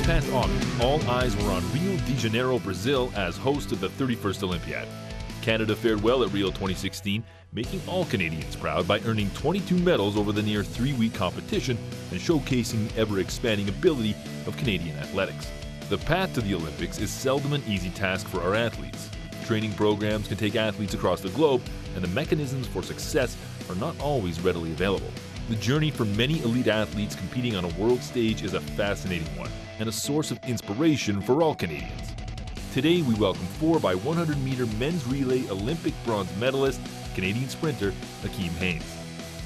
past August, all eyes were on Rio de Janeiro, Brazil as host of the 31st Olympiad. Canada fared well at Rio 2016, making all Canadians proud by earning 22 medals over the near 3-week competition and showcasing the ever-expanding ability of Canadian athletics. The path to the Olympics is seldom an easy task for our athletes. Training programs can take athletes across the globe, and the mechanisms for success are not always readily available. The journey for many elite athletes competing on a world stage is a fascinating one, and a source of inspiration for all Canadians. Today we welcome 4x100-meter men's relay Olympic bronze medalist, Canadian sprinter Akeem Haynes,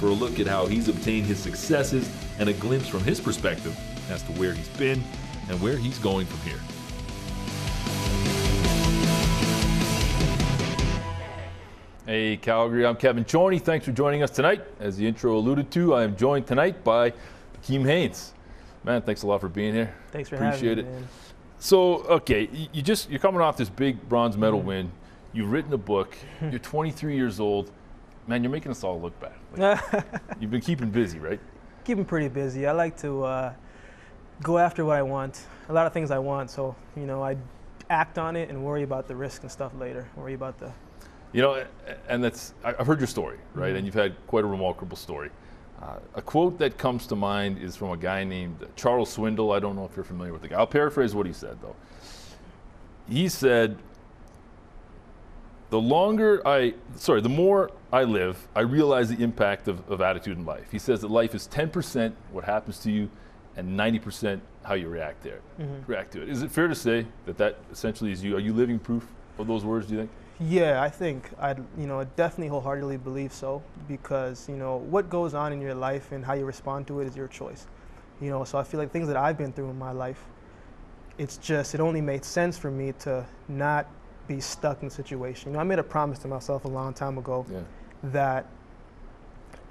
for a look at how he's obtained his successes and a glimpse from his perspective as to where he's been and where he's going from here. Hey Calgary, I'm Kevin Chorney. Thanks for joining us tonight. As the intro alluded to, I am joined tonight by Akeem Haynes. Man, thanks a lot for being here. Thanks for Appreciate having me, it. man. So, okay, you're coming off this big bronze medal win. You've written a book. You're 23 years old. Man, you're making us all look bad. Like, you've been keeping busy, right? Keeping pretty busy. I like to go after what I want. A lot of things I want, so I act on it and worry about the risk and stuff later. Worry about the. And I've heard your story, right? Mm-hmm. And you've had quite a remarkable story. A quote that comes to mind is from a guy named Charles Swindle. I don't know if you're familiar with the guy. I'll paraphrase what he said, though. He said, the more I live, I realize the impact of attitude in life. He says that life is 10% what happens to you and 90% how you react to it. Is it fair to say that essentially is you? Are you living proof of those words, do you think? Yeah, I think I definitely wholeheartedly believe so, because what goes on in your life and how you respond to it is your choice. So I feel like things that I've been through in my life, it only made sense for me to not be stuck in a situation. I made a promise to myself a long time ago that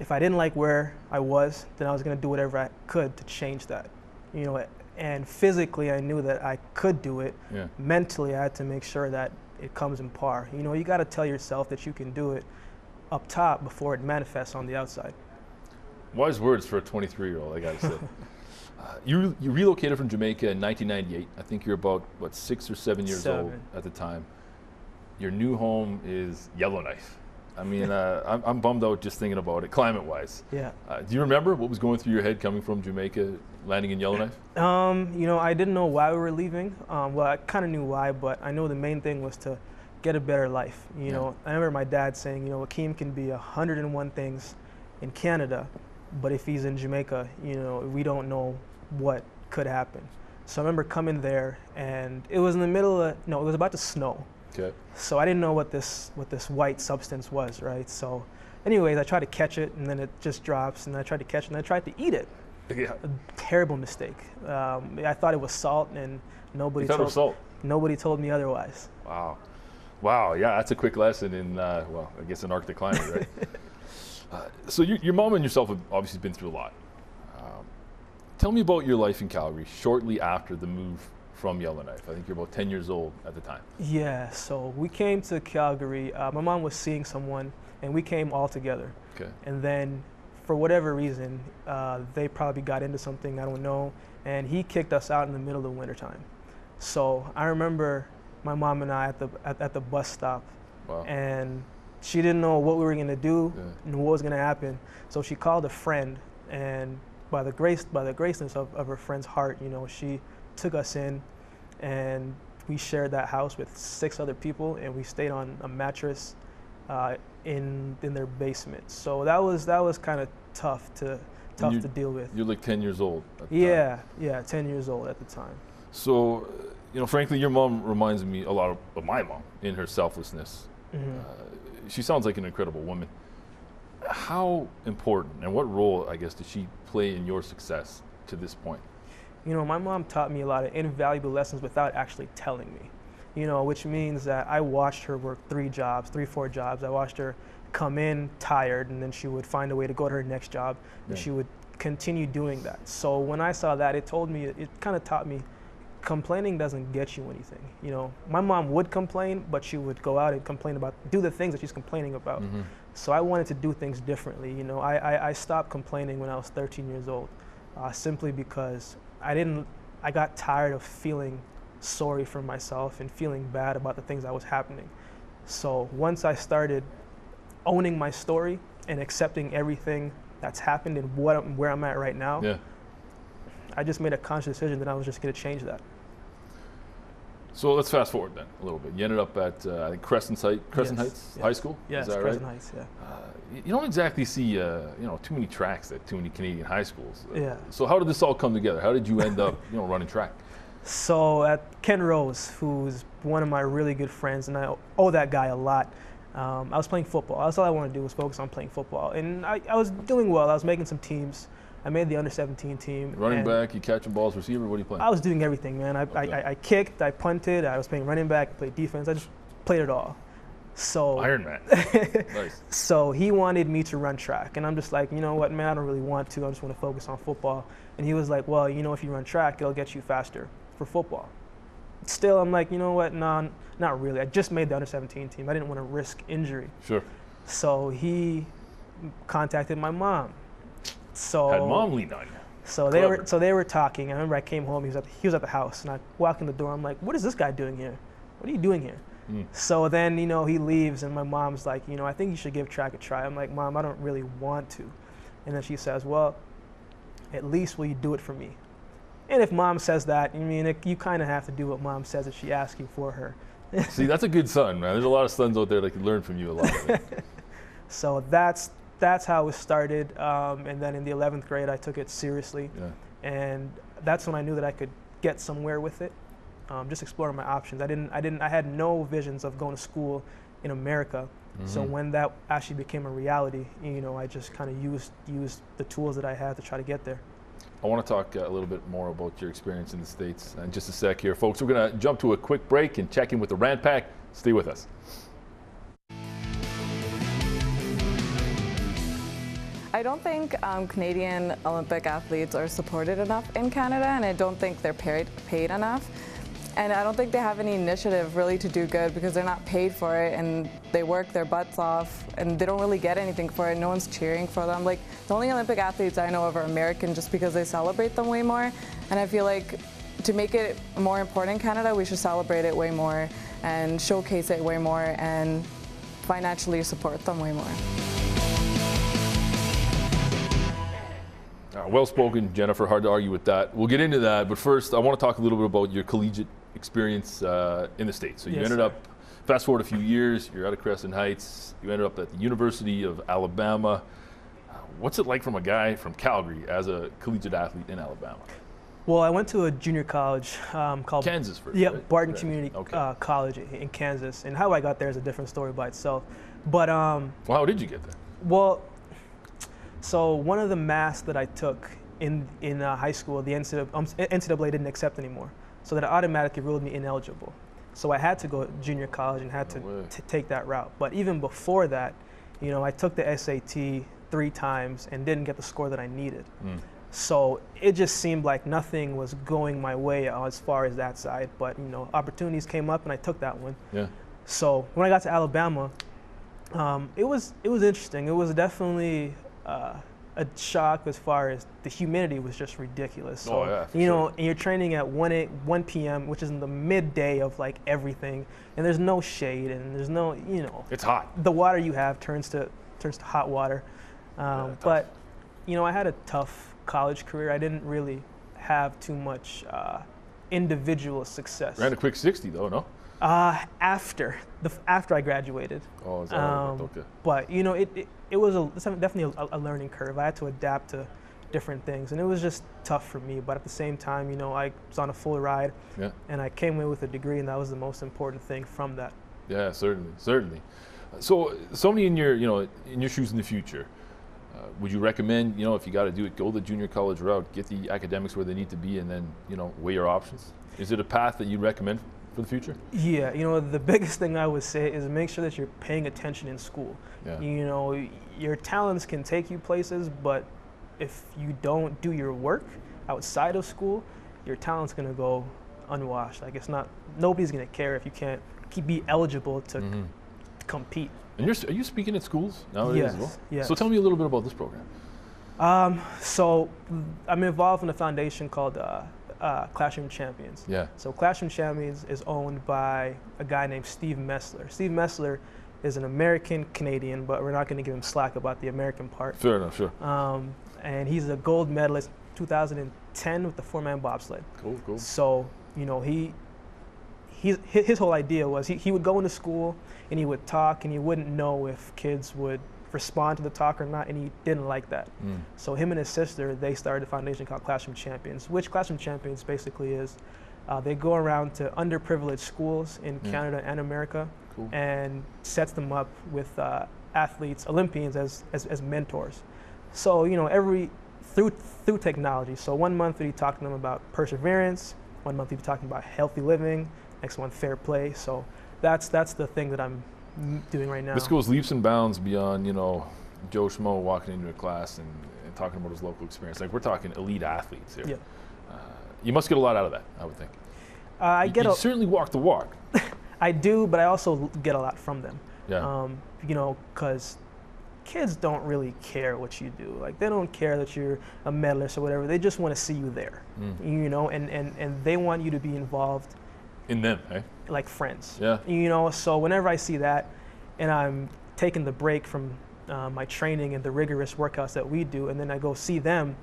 if I didn't like where I was, then I was going to do whatever I could to change that. And physically I knew that I could do it. Yeah. Mentally I had to make sure that it comes in par. You got to tell yourself that you can do it up top before it manifests on the outside. Wise words for a 23-year-old, I got to say. You relocated from Jamaica in 1998. I think you're about, 6 or 7 years old at the time. Your new home is Yellowknife. I mean, I'm bummed out just thinking about it, climate-wise. Yeah. Do you remember what was going through your head coming from Jamaica, landing in Yellowknife? I didn't know why we were leaving. Well, I kind of knew why, but I know the main thing was to get a better life. I remember my dad saying, Akeem can be 101 things in Canada, but if he's in Jamaica, we don't know what could happen. So I remember coming there, and it was in the middle of, it was about to snow. Okay. So I didn't know what this white substance was, right? So anyways, I tried to catch it, and then it just drops, and I tried to catch it, and I tried to eat it. Yeah. A terrible mistake. I thought it was salt, and nobody told me otherwise. Wow, yeah, that's a quick lesson in, I guess an Arctic climate, right? So your mom and yourself have obviously been through a lot. Tell me about your life in Calgary shortly after the move from Yellowknife. I think you're about 10 years old at the time. Yeah, so we came to Calgary. My mom was seeing someone, and we came all together. Okay. And then, for whatever reason, they probably got into something, I don't know, and he kicked us out in the middle of the wintertime. So I remember my mom and I at the bus stop, and she didn't know what we were going to do and what was going to happen. So she called a friend, and by the graceness of her friend's heart, she took us in, and we shared that house with 6 other people, and we stayed on a mattress in their basement. So that was kind of tough to deal with. You're like 10 years old at the time. Yeah, 10 years old at the time. So, frankly, your mom reminds me a lot of my mom in her selflessness. Mm-hmm. She sounds like an incredible woman. How important and what role, I guess, did she play in your success to this point? My mom taught me a lot of invaluable lessons without actually telling me, which means that I watched her work 3, 4 jobs. I watched her come in tired, and then she would find a way to go to her next job, and she would continue doing that. So when I saw that, it kind of taught me complaining doesn't get you anything. My mom would complain, but she would go out and do the things that she's complaining about. Mm-hmm. So I wanted to do things differently. I stopped complaining when I was 13 years old, simply because I I got tired of feeling sorry for myself and feeling bad about the things that was happening. So once I started owning my story and accepting everything that's happened and where I'm at right now, yeah. I just made a conscious decision that I was just going to change that. So let's fast forward then a little bit. You ended up at I think Crescent Heights High School. Yes, is that Crescent right? Heights. Yeah. You don't exactly see too many tracks at too many Canadian high schools. Yeah. So how did this all come together? How did you end up running track? So at Ken Rose, who's one of my really good friends, and I owe that guy a lot. I was playing football. That's all I wanted to do was focus on playing football, and I was doing well. I was making some teams. I made the under-17 team. Running back, you catching balls, receiver, what are you playing? I was doing everything, man. I kicked, I punted, I was playing running back, I played defense. I just played it all. So Iron Man. Nice. So he wanted me to run track, and I'm just like, you know what, man, I don't really want to. I just want to focus on football. And he was like, well, if you run track, it'll get you faster for football. Still, I'm like, you know what, no, not really. I just made the under-17 team. I didn't want to risk injury. Sure. So he contacted my mom. So had mom lean on you. So they were talking. I remember I came home. He was at the house, and I walk in the door. I'm like, what is this guy doing here? What are you doing here? So then he leaves, and my mom's like, I think you should give track a try. I'm like, Mom, I don't really want to. And then she says, well, at least will you do it for me? And if Mom says that, you kind of have to do what Mom says if she asks you for her. See, that's a good son, man. There's a lot of sons out there that can learn from you a lot. So that's how it started, and then in the 11th grade I took it seriously, and that's when I knew that I could get somewhere with it. Just exploring my options. I had no visions of going to school in America. So when that actually became a reality, I just kind of used the tools that I had to try to get there. I want to talk a little bit more about your experience in the States in just a sec here, folks. We're going to jump to a quick break and check in with the Rant Pack. Stay with us. I don't think Canadian Olympic athletes are supported enough in Canada, and I don't think they're paid enough. And I don't think they have any initiative really to do good because they're not paid for it, and they work their butts off and they don't really get anything for it. No one's cheering for them. Like, the only Olympic athletes I know of are American just because they celebrate them way more. And I feel like to make it more important in Canada, we should celebrate it way more and showcase it way more and financially support them way more. Well spoken, Jennifer. Hard to argue with that. We'll get into that, but first I want to talk a little bit about your collegiate experience in the States. So you ended up, fast forward a few years, you're out of Crescent Heights, you ended up at the University of Alabama. What's it like from a guy from Calgary as a collegiate athlete in Alabama? Well, I went to a junior college called Kansas first. Yeah, right? Barton Community College in Kansas, and how I got there is a different story by itself. But well, how did you get there? Well, so one of the maths that I took in high school, the NCAA didn't accept anymore, so that automatically ruled me ineligible. So I had to go to junior college and had to take that route. But even before that, I took the SAT 3 times and didn't get the score that I needed. So it just seemed like nothing was going my way as far as that side. But opportunities came up and I took that one. Yeah. So when I got to Alabama, it was interesting. It was definitely a shock as far as the humidity was just ridiculous. So, and you're training at 1 p.m., which is in the midday of like everything, and there's no shade and there's no, it's hot. The water you have turns to hot water. But, I had a tough college career. I didn't really have too much individual success. Ran a quick 60 though, no? After I graduated. Oh, is that okay? But it was definitely a learning curve. I had to adapt to different things, and it was just tough for me. But at the same time, I was on a full ride, and I came away with a degree, and that was the most important thing from that. Yeah, certainly. So, somebody in your shoes in the future, would you recommend, if you got to do it, go the junior college route, get the academics where they need to be, and then weigh your options? Is it a path that you recommend for the future? Yeah, the biggest thing I would say is make sure that you're paying attention in school. Yeah. Your talents can take you places, but if you don't do your work outside of school, your talent's gonna go unwashed. Like, nobody's gonna care if you can't be eligible to compete. And are you speaking at schools nowadays as well? Yes. So tell me a little bit about this program. So I'm involved in a foundation called Classroom Champions. Yeah. So Classroom Champions is owned by a guy named Steve Messler. Steve Messler is an American Canadian, but we're not going to give him slack about the American part. Fair enough, sure. And he's a gold medalist 2010 with the 4-man bobsled. Cool. So, you know, his whole idea was he would go into school and he would talk and he wouldn't know if kids would respond to the talk or not, and he didn't like that. So him and his sister, they started a foundation called Classroom Champions, which Classroom Champions basically is they go around to underprivileged schools in Canada and America and sets them up with athletes, Olympians as mentors. So, you know, through technology. So 1 month he'd talk to them about perseverance, 1 month he'd be talking about healthy living, next one fair play. So that's the thing that I'm doing right now. This goes leaps and bounds beyond, you know, Joe Schmo walking into a class and talking about his local experience. Like, we're talking elite athletes here. Yeah. You must get a lot out of that, I would think. You certainly walk the walk. I do, but I also get a lot from them. Yeah. You know, because kids don't really care what you do. Like, they don't care that you're a medalist or whatever. They just want to see you there, you know, and they want you to be involved in them, eh? Like friends. Yeah. You know, so whenever I see that and I'm taking the break from my training and the rigorous workouts that we do, and then I go see them,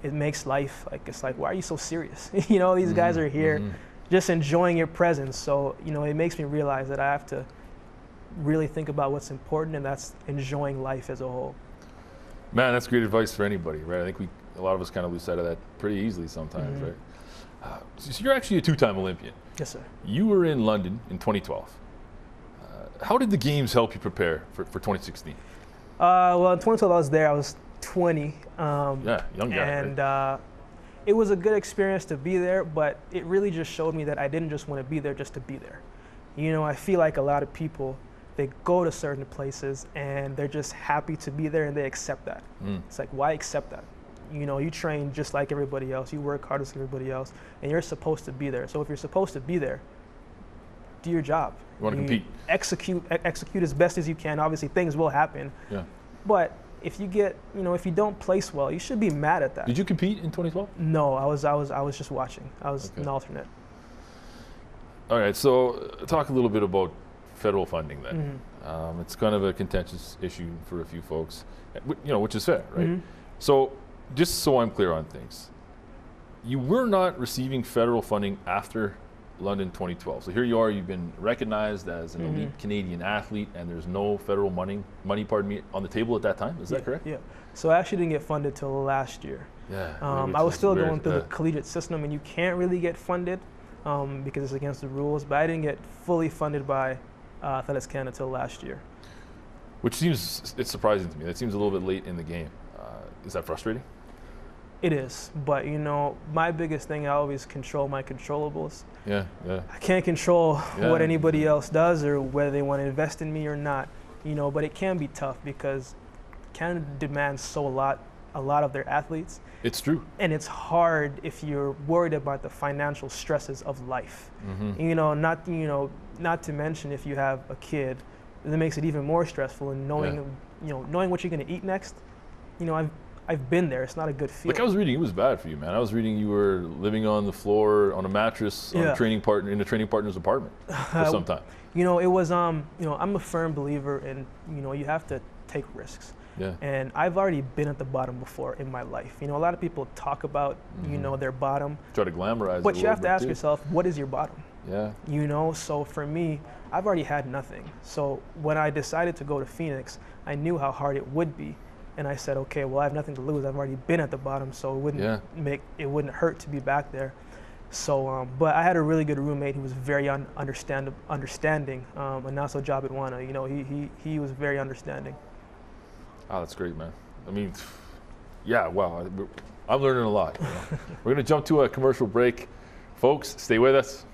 it makes life, like, it's like, why are you so serious? You know, these guys are here just enjoying your presence. So, you know, it makes me realize that I have to really think about what's important, and that's enjoying life as a whole. Man, that's great advice for anybody, right? I think a lot of us kind of lose sight of that pretty easily sometimes, right? So you're actually a 2-time Olympian. Yes, sir. You were in London in 2012. How did the games help you prepare for 2016? Well, in 2012 I was there. I was 20. Yeah, young guy. And right? It was a good experience to be there, but it really just showed me that I didn't just want to be there just to be there. You know, I feel like a lot of people, they go to certain places and they're just happy to be there and they accept that. It's like, why accept that? You know, you train just like everybody else. You work hard as everybody else, and you're supposed to be there. So if you're supposed to be there, do your job. You want to compete. Execute as best as you can. Obviously, things will happen. Yeah. But if you get, you know, if you don't place well, you should be mad at that. Did you compete in 2012? No, I was just watching. I was an alternate. All right. So talk a little bit about federal funding then. It's kind of a contentious issue for a few folks, you know, which is fair, right? So, just so I'm clear on things, you were not receiving federal funding after London 2012. So here you are, you've been recognized as an elite Canadian athlete, and there's no federal money, on the table at that time. Is that correct? Yeah. So I actually didn't get funded till last year. Yeah. I was still going through the collegiate system, and you can't really get funded because it's against the rules. But I didn't get fully funded by Athletics Canada till last year. Which it's surprising to me. That seems a little bit late in the game. Is that frustrating? It is, but you know, my biggest thing, I always control my controllables. Yeah. I can't control what anybody else does or whether they want to invest in me or not, you know, but it can be tough because Canada demands a lot of their athletes. It's true. And it's hard if you're worried about the financial stresses of life. You know, not to mention if you have a kid, that makes it even more stressful, and knowing what you're going to eat next. You know, I've been there. It's not a good feeling. Like, I was reading, it was bad for you, man. I was reading you were living on the floor on a mattress in a training partner's apartment for some time. You know, it was you know, I'm a firm believer in, you know, you have to take risks. Yeah. And I've already been at the bottom before in my life. You know, a lot of people talk about, you know, their bottom. Try to glamorize it. But you have to ask yourself, what is your bottom? Yeah. You know, so for me, I've already had nothing. So when I decided to go to Phoenix, I knew how hard it would be. And I said, okay, well, I have nothing to lose. I've already been at the bottom, so it wouldn't hurt to be back there. So, but I had a really good roommate who was very understanding, and also Job at Wana. You know, he was very understanding. Oh, that's great, man. I mean, yeah, wow. I'm learning a lot. You know? We're going to jump to a commercial break. Folks, stay with us.